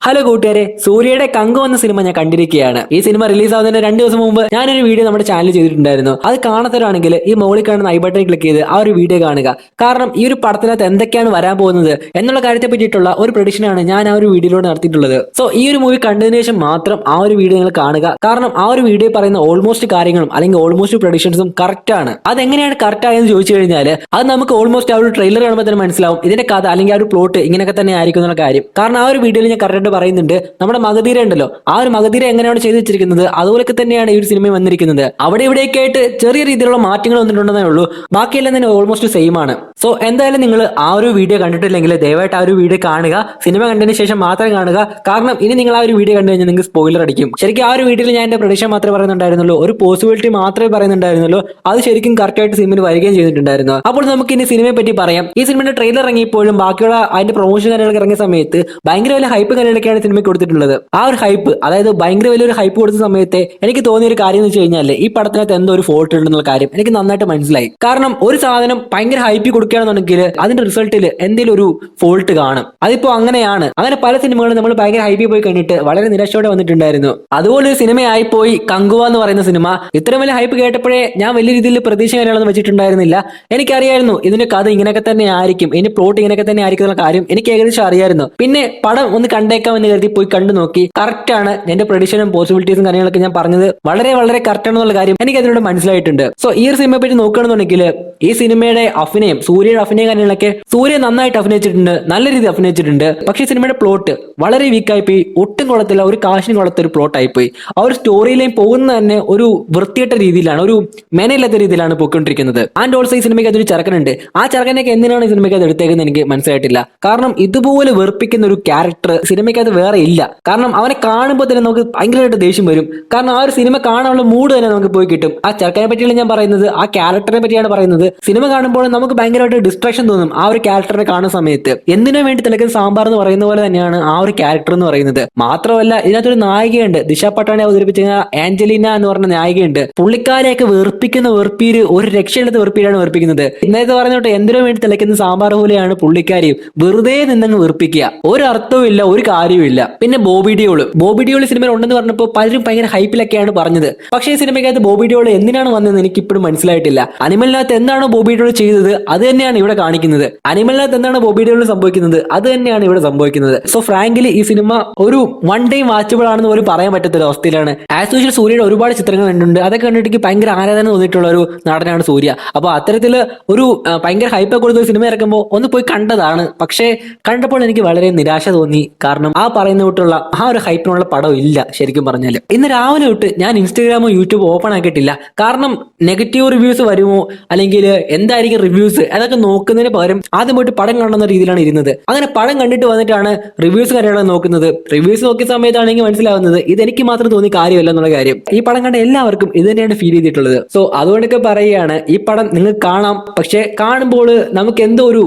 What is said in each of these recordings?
Hello കൂട്ടുകാരെ, സൂര്യയുടെ കങ്കു എന്ന സിനിമ ഞാൻ കണ്ടിരിക്കുകയാണ്. ഈ സിനിമ റിലീസ് ആവുന്നതിന് 2 ദിവസം മുമ്പ് ഞാനൊരു വീഡിയോ നമ്മുടെ ചാനലിൽ ചെയ്തിട്ടുണ്ടായിരുന്നു. അത് കാണാത്തവരാണെങ്കിൽ ഈ മുകളിൽ കാണുന്ന ഐ ബട്ടൺ ക്ലിക്ക് ചെയ്ത് ആ ഒരു വീഡിയോ കാണുക. കാരണം ഈ ഒരു പടത്തിനകത്ത് എന്തൊക്കെയാണ് വരാൻ പോകുന്നത് എന്നുള്ള കാര്യത്തെ പറ്റിയിട്ടുള്ള ഒരു പ്രഡിക്ഷനാണ് ഞാൻ ആ ഒരു വീഡിയോയിലൂടെ നടത്തിയിട്ടുള്ളത്. സോ ഈ ഒരു മൂവി കണ്ടതിന് ശേഷം മാത്രം ആ ഒരു വീഡിയോ നിങ്ങൾ കാണുക. കാരണം ആ ഒരു വീഡിയോ പറയുന്ന ഓൾമോസ്റ്റ് കാര്യങ്ങളും അല്ലെങ്കിൽ ഓൾമോസ്റ്റ് പ്രഡിക്ഷൻസും കറക്റ്റ് ആണ്. അതെങ്ങനെയാണ് കറക്റ്റ് ആയെന്ന് ചോദിച്ചു കഴിഞ്ഞാൽ അത് നമുക്ക് ഓൾമോസ്റ്റ് ആ ഒരു ട്രെയിലർ കാണുമ്പോൾ തന്നെ മനസ്സിലാവും ഇതിന്റെ കഥ അല്ലെങ്കിൽ ആ ഒരു പ്ലോട്ട് ഇങ്ങനെയൊക്കെ തന്നെ ആയിരിക്കും എന്നുള്ള കാര്യം. കാരണം ആ ഒരു വീഡിയോയിൽ ഞാൻ കറക്റ്റ് പറയുന്നുണ്ട്, നമ്മുടെ മഗധീര ഉണ്ടല്ലോ, ആ ഒരു മഗധീര എങ്ങനെയാണ് ചെയ്തു വെച്ചിരിക്കുന്നത് അതുപോലൊക്കെ തന്നെയാണ് ഈ ഒരു സിനിമ വന്നിരിക്കുന്നത്. അവിടെ ഇവിടെയൊക്കെ ആയിട്ട് ചെറിയ രീതിയിലുള്ള മാറ്റങ്ങൾ വന്നിട്ടുണ്ടെന്നേ ഉള്ളൂ, ബാക്കിയെല്ലാം തന്നെ ഓൾമോസ്റ്റ് സെയിം ആണ്. സോ എന്തായാലും നിങ്ങൾ ആ ഒരു വീഡിയോ കണ്ടിട്ടില്ലെങ്കിൽ ദയവായിട്ട് ആ ഒരു വീഡിയോ കാണുക. സിനിമ കണ്ടതിന് ശേഷം മാത്രം കാണുക. കാരണം ഇനി നിങ്ങൾ ആ ഒരു വീഡിയോ കണ്ടു കഴിഞ്ഞാൽ നിങ്ങൾക്ക് സ്പോയിലർ അടിക്കും. ശരിക്കും ആ ഒരു വീഡിയോയിൽ ഞാൻ എന്റെ പ്രഡിക്ഷൻ മാത്രമേ പറയുന്നുണ്ടായിരുന്നുള്ളൂ, ഒരു പോസിബിലിറ്റി മാത്രമേ പറയുന്നുണ്ടായിരുന്നുള്ളൂ. അത് ശരിക്കും കറക്റ്റ് ആയിട്ട് സിനിമയിൽ വരികയും ചെയ്തിട്ടുണ്ടായിരുന്നു. അപ്പോൾ നമുക്ക് ഇനി സിനിമയെ പറ്റി പറയാം. ഈ സിനിമയുടെ ട്രെയിലർ ഇറങ്ങിയപ്പോഴും ബാക്കിയുള്ള അതിന്റെ പ്രൊമോഷൻ കാര്യങ്ങളൊക്കെ ഇറങ്ങിയ സമയത്ത് ഭയങ്കര വലിയ ഹൈപ്പ് കാര്യങ്ങളൊക്കെയാണ് സിനിമയ്ക്ക് കൊടുത്തിട്ടുള്ളത്. ആ ഒരു ഹൈപ്പ്, അതായത് ഭയങ്കര വലിയൊരു ഹൈപ്പ് കൊടുത്ത സമയത്ത് എനിക്ക് തോന്നിയ ഒരു കാര്യം എന്ന് വെച്ച് കഴിഞ്ഞാൽ ഈ പടത്തിനകത്ത് എന്തോ ഒരു ഫോൾട്ട് ഉണ്ടെന്നുള്ള കാര്യം എനിക്ക് നന്നായിട്ട് മനസ്സിലായി. കാരണം ഒരു സാധനം ഭയങ്കര ഹൈപ്പ് കൊടുക്കുകയാണെന്നുണ്ടെങ്കിൽ അതിന്റെ റിസൾട്ടിൽ എന്തെങ്കിലും ഒരു ഫോൾട്ട് കാണും. അതിപ്പോ അങ്ങനെയാണ്. അങ്ങനെ പല സിനിമകളും നമ്മൾ ഭയങ്കര ഹൈപ്പിൽ പോയി കഴിഞ്ഞിട്ട് വളരെ നിരാശയോടെ വന്നിട്ടുണ്ടായിരുന്നു. അതുപോലെ ഒരു സിനിമയായി പോയി കങ്കുവ എന്ന് പറയുന്ന സിനിമ. ഇത്രയും വലിയ ഹൈപ്പ് കേട്ടപ്പോഴേ ഞാൻ വലിയ രീതിയിൽ പ്രതീക്ഷ കാര്യങ്ങളൊന്നും വെച്ചിട്ടുണ്ടായിരുന്നില്ല. എനിക്കറിയായിരുന്നു ഇതിന്റെ കഥ ഇങ്ങനെയൊക്കെ തന്നെ ആയിരിക്കും, ഇതിന്റെ പ്ലോട്ട് ഇങ്ങനെയൊക്കെ തന്നെ ആയിരിക്കും എന്നുള്ള കാര്യം എനിക്ക് ഏകദേശം അറിയായിരുന്നു. പിന്നെ പടം ഒന്ന് കണ്ടേക്കാം എന്ന് കരുതി പോയി കണ്ടു നോക്കി. കറക്റ്റ് ആണ്, എന്റെ പ്രഡിക്ഷനും പോസിബിലിറ്റീസും കാര്യങ്ങളൊക്കെ ഞാൻ പറഞ്ഞത് വളരെ വളരെ കറക്റ്റ് ആണെന്നുള്ള കാര്യം എനിക്ക് അതിലൂടെ മനസ്സിലായിട്ടുണ്ട്. സോ ഈ ഒരു സിനിമയെ പറ്റി നോക്കുകയാണെന്നുണ്ടെങ്കിൽ ഈ സിനിമയുടെ അഭിനയം, സൂര്യയുടെ അഭിനയം കാര്യങ്ങളൊക്കെ സൂര്യ നന്നായിട്ട് അഭിനയിച്ചിട്ടുണ്ട്, നല്ല രീതിയിൽ അഭിനയിച്ചിട്ടുണ്ട്. പക്ഷേ സിനിമയുടെ പ്ലോട്ട് വളരെ വീക്കായി പോയി, ഒട്ടും കൊള്ളത്തില്ല, ഒരു കാശിന് കൊള്ളത്ത ഒരു പ്ലോട്ട് ആയിപ്പോയി. ആ ഒരു സ്റ്റോറി ലൈൻ പോകുന്ന തന്നെ ഒരു വൃത്തികെട്ട രീതിയിലാണ്, ഒരു മെനയില്ലാത്ത രീതിയിലാണ് പോയിക്കൊണ്ടിരിക്കുന്നത്. ആൻഡ് ഓൾസോ ഈ സിനിമയ്ക്ക് അതൊരു ചെറുക്കനുണ്ട്. ആ ചെറുക്കനൊക്കെ എന്തിനാണ് ഈ സിനിമയ്ക്ക് അത് എടുത്തേക്കുന്നത് എനിക്ക് മനസ്സിലായിട്ടില്ല. കാരണം ഇതുപോലെ വെറുപ്പിക്കുന്ന ഒരു ക്യാരക്ടർ സിനിമയ്ക്കകത്ത് വേറെ ഇല്ല. കാരണം അവനെ കാണുമ്പോൾ തന്നെ നമുക്ക് ഭയങ്കരമായിട്ട് ദേഷ്യം വരും. കാരണം ആ ഒരു സിനിമ കാണാനുള്ള മൂഡ് തന്നെ നമുക്ക് പോയി കിട്ടും. ആ ചെറുക്കനെ പറ്റിയാണ് ഞാൻ പറയുന്നത്, ആ ക്യാരക്ടറിനെ പറ്റിയാണ് പറയുന്നത്. സിനിമ കാണുമ്പോൾ നമുക്ക് ഭയങ്കരമായിട്ട് ഡിസ്ട്രാക്ഷൻ തോന്നും ആ ഒരു ക്യാരക്ടറിനെ കാണുന്ന സമയത്ത്. എന്തിനു വേണ്ടി തിലകൻ സാമ്പാർ എന്ന് പറയുന്ന പോലെ തന്നെയാണ് ആ ഒരു ക്യാരക്ടർ എന്ന് പറയുന്നത്. മാത്രമല്ല ഇതിനകത്തൊരു നായികയുണ്ട്, ദിശ പട്ടാണി അവതരിപ്പിച്ച ആഞ്ചലീന എന്ന് പറഞ്ഞ നായികയുണ്ട്. പുള്ളിക്കാരെയൊക്കെ വെറുപ്പിക്കുന്ന വെറുപ്പീര്, ഒരു രക്ഷയില്ലാത്ത വെറുപ്പീരാണ് വെറുപ്പിക്കുന്നത്. ഇന്നത്തെ പറഞ്ഞോട്ടെ എന്തിനു വേണ്ടി തിലക്കുന്ന സാമ്പാർ പോലെയാണ് പുള്ളിക്കാരിയും. വെറുതെ നിന്നങ്ങ് വെറുപ്പിക്കുക, ഒരു അർത്ഥവും ഇല്ല, ഒരു കാര്യവുമില്ല. പിന്നെ ബോബി ഡിയോൾ സിനിമയിൽ ഉണ്ടെന്ന് പറഞ്ഞപ്പോൾ പലരും ഭയങ്കര ഹൈപ്പിലൊക്കെയാണ് പറഞ്ഞത്. പക്ഷേ ഈ സിനിമയ്ക്കകത്ത് ബോബി ഡിയോൾ എന്തിനാണ് വന്നതെന്ന് എനിക്ക് ഇപ്പോഴും മനസ്സിലായിട്ടില്ല. അനിമലിനകത്ത് എന്താണോ ബോബി ഡിയോൾ ചെയ്തത് അത് തന്നെയാണ് ഇവിടെ കാണിക്കുന്നത്. അനിമലിനകത്ത് എന്താണ് ബോബി ഡിയോൾ സംഭവിക്കുന്നത് അത് തന്നെയാണ് ഇവിടെ സംഭവിക്കുന്നത്. സോ ഫ്രാങ്ക്ലി ഈ സിനിമ ഒരു വൺ ടൈം വാച്ചബിൾ ആണെന്ന് പോലും പറയാൻ പറ്റാത്ത അവസ്ഥയിലാണ്. ആസ് യൂഷ്വൽ സൂര്യയുടെ ഒരുപാട് ചിത്രങ്ങൾ കണ്ടിട്ടുണ്ട്, അതൊക്കെ കണ്ടിട്ട് ഭയങ്കര ആരാധന തോന്നിയിട്ടുള്ള ഒരു നടനാണ് സൂര്യ. അപ്പൊ അത്തരത്തില് ഒരു ഭയങ്കര ഹൈപ്പ് കൊടുത്ത ഒരു സിനിമ ഇറക്കുമ്പോൾ ഒന്ന് പോയി കണ്ടതാണ്. പക്ഷേ കണ്ടപ്പോൾ എനിക്ക് വളരെ നിരാശ തോന്നി. കാരണം ആ പറയുന്ന തൊട്ടുള്ള ആ ഒരു ഹൈപ്പിനുള്ള പടം ഇല്ല. ശരിക്കും പറഞ്ഞാൽ ഇന്ന് രാവിലെ തൊട്ട് ഞാൻ ഇൻസ്റ്റാഗ്രാമോ യൂട്യൂബ് ഓപ്പൺ ആക്കിയിട്ടില്ല. കാരണം നെഗറ്റീവ് റിവ്യൂസ് വരുമോ അല്ലെങ്കിൽ എന്തായിരിക്കും റിവ്യൂസ് അതൊക്കെ നോക്കുന്നതിന് പകരം ആദ്യം പോയിട്ട് പടം കാണുന്ന രീതിയിലാണ് ഇരുന്നത്. അങ്ങനെ പടം കണ്ടിട്ട് വന്നിട്ടാണ് റിവ്യൂസ് കാര്യങ്ങളൊക്കെ നോക്കുന്നത്. റിവ്യൂസ് നോക്കിയ സമയത്താണെങ്കിൽ മനസ്സിലാവുന്നത് ഇതെനിക്ക് മാത്രം തോന്നിയ കാര്യമല്ല എന്നുള്ള കാര്യം. ഈ പടം കണ്ട എല്ലാവർക്കും ഇത് തന്നെയാണ് ഫീൽ ചെയ്തിട്ടുള്ളത്. സോ അതുകൊണ്ടൊക്കെ പറയുകയാണ് ഈ പടം നിങ്ങൾക്ക് കാണാം, പക്ഷെ കാണുമ്പോൾ നമുക്ക് എന്തോ ഒരു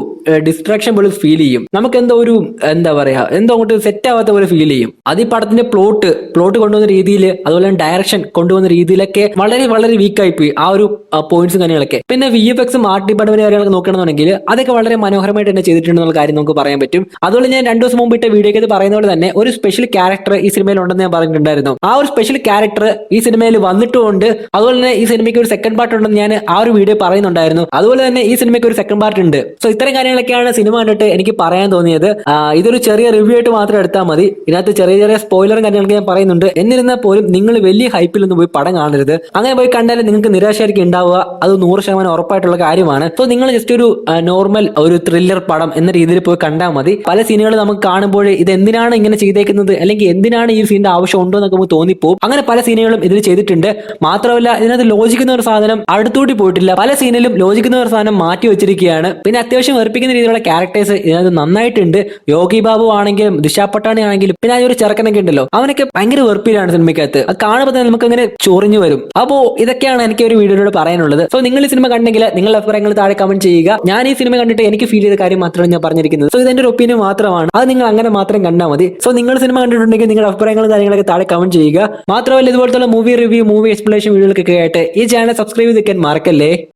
ഡിസ്ട്രാക്ഷൻ പോലെ ഫീൽ ചെയ്യും. നമുക്ക് എന്തോ ഒരു എന്താ പറയാ, എന്തോ അങ്ങോട്ട് സെറ്റ് ആവാത്ത പോലെ ഫീൽ ചെയ്യും. അത് ഈ പടത്തിന്റെ പ്ലോട്ട് കൊണ്ടുവന്ന രീതിയിൽ, അതുപോലെ തന്നെ ഡയറക്ഷൻ കൊണ്ടുവന്ന രീതിയിലൊക്കെ വളരെ വളരെ വീക്കായി പോയി ആ ഒരു പോയിന്റ്സും കാര്യങ്ങളൊക്കെ. പിന്നെ VFXും ആർട്ട് ഡിപ്പാർട്ട്മെന്റ് കാര്യങ്ങളൊക്കെ നോക്കണമെന്നുണ്ടെങ്കിൽ അതൊക്കെ വളരെ മനോഹരമായിട്ട് തന്നെ ചെയ്തിട്ടുണ്ടെന്നുള്ള കാര്യം നമുക്ക് പറയാൻ പറ്റും. അതുപോലെ ഞാൻ 2 ദിവസം മുമ്പ് ഇട്ട വീഡിയോയ്ക്ക് പറയുന്ന പോലെ തന്നെ ഒരു സ്പെഷ്യൽ ക്യാരക്ടർ ഈ സിനിമയിൽ ഉണ്ടെന്ന് ഞാൻ പറഞ്ഞിട്ടുണ്ടായിരുന്നു. ആ ഒരു സ്പെഷ്യൽ ക്യാരക്ടർ ഈ സിനിമയിൽ വന്നിട്ടുമുണ്ട്. അതുപോലെ തന്നെ ഈ സിനിമയ്ക്ക് ഒരു സെക്കൻഡ് പാർട്ട് ഉണ്ടെന്ന് ഞാൻ ആ ഒരു വീഡിയോ പറയുന്നുണ്ടായിരുന്നു. അതുപോലെ തന്നെ ഈ സിനിമയ്ക്ക് ഒരു സെക്കൻഡ് പാർട്ട് ഉണ്ട്. സോ ഇത്തരം കാര്യങ്ങളൊക്കെയാണ് സിനിമ കണ്ടിട്ട് എനിക്ക് പറയാൻ തോന്നിയത്. ഇതൊരു ചെറിയ റിവ്യൂ ആയിട്ട് മാത്രം എടുത്താൽ മതി. ഇതിനകത്ത് ചെറിയ ചെറിയ സ്പോയിലറും കാര്യങ്ങളൊക്കെ ഞാൻ പറയുന്നുണ്ട്. എന്നിരുന്നാൽ പോലും നിങ്ങൾ വലിയ ഹൈപ്പിലൊന്നും പോയി പടം കാണരുത്. അങ്ങനെ പോയി കണ്ടാലും നിങ്ങൾക്ക് നിരാശയായിരിക്കും ഉണ്ടാവുക. അത് 100% ഉറപ്പായിട്ടുള്ള കാര്യമാണ്. സോ നിങ്ങൾ ജസ്റ്റ് ഒരു നോർമൽ ഒരു ത്രില്ലർ പടം എന്ന രീതിയിൽ പോയി കണ്ടാൽ മതി. പല സീനുകൾ നമുക്ക് കാണുമ്പോൾ ഇത് എന്തിനാണ് ഇങ്ങനെ ചെയ്തേക്കുന്നത് അല്ലെങ്കിൽ എന്തിനാണ് ഈ സീനിന്റെ ആവശ്യം ഉണ്ടോ എന്നൊക്കെ നമുക്ക് തോന്നിപ്പോകും. അങ്ങനെ പല സീനുകളും ഇതിൽ ചെയ്തിട്ടുണ്ട്. മാത്രമല്ല ഇതിനകത്ത് ലോജിക്കുന്ന ഒരു സാധനം അടുത്തൂട്ടി പോയിട്ടില്ല. പല സീനിലും ലോജിക്കുന്ന ഒരു സാധനം മാറ്റി വെച്ചിരിക്കുകയാണ്. പിന്നെ അത്യാവശ്യം വെറുപ്പിക്കുന്ന രീതിയിലുള്ള ക്യാരക്ടേഴ്സ് ഇതിനകത്ത് നന്നായിട്ടുണ്ട്. യോഗി ബാബു ആണെങ്കിലും ദിശ പട്ടാണി ആണെങ്കിലും പിന്നെ ആ ഒരു ചെറുക്കനൊക്കെ ഉണ്ടല്ലോ, അവനൊക്കെ ഭയങ്കര വെറുപ്പിലാണ് സിനിമയ്ക്കകത്ത്. അത് കാണുമ്പോൾ തന്നെ നമുക്ക് അങ്ങനെ ചൊറിഞ്ഞു വരും. അപ്പോ ഇതൊക്കെയാണ് എനിക്ക് ഒരു വീഡിയോയിലൂടെ പറയാനുള്ളത്. സോ നിങ്ങൾ ഈ സിനിമ കണ്ടെങ്കിൽ നിങ്ങളുടെ അഭിപ്രായങ്ങൾ താഴെ കമന്റ് ചെയ്യുക. ഞാൻ ഈ സിനിമ കണ്ടിട്ട് എനിക്ക് ഫീൽ ചെയ്ത കാര്യം മാത്രമാണ് ഞാൻ പറഞ്ഞിരിക്കുന്നത്. സോ ഇതെന്റെ ഒരു ഒപ്പീനിയൻ മാത്രമാണ്, അത് നിങ്ങൾ അങ്ങനെ മാത്രം കണ്ടാൽ മതി. സോ നിങ്ങൾ സിനിമ കണ്ടിട്ടുണ്ടെങ്കിൽ നിങ്ങളുടെ അഭിപ്രായങ്ങളും കാര്യങ്ങളൊക്കെ താഴെ കമന്റ് ചെയ്യുക. മാത്രമല്ല ഇതുപോലത്തെ മൂവി റിവ്യൂ, മൂവി എക്സ്പ്ലനേഷൻ വീഡിയോകൾക്കൊക്കെ ആയിട്ട് ഈ ചാനൽ സബ്സ്ക്രൈബ് ചെയ്ത് വെക്കാൻ മറക്കല്ലേ.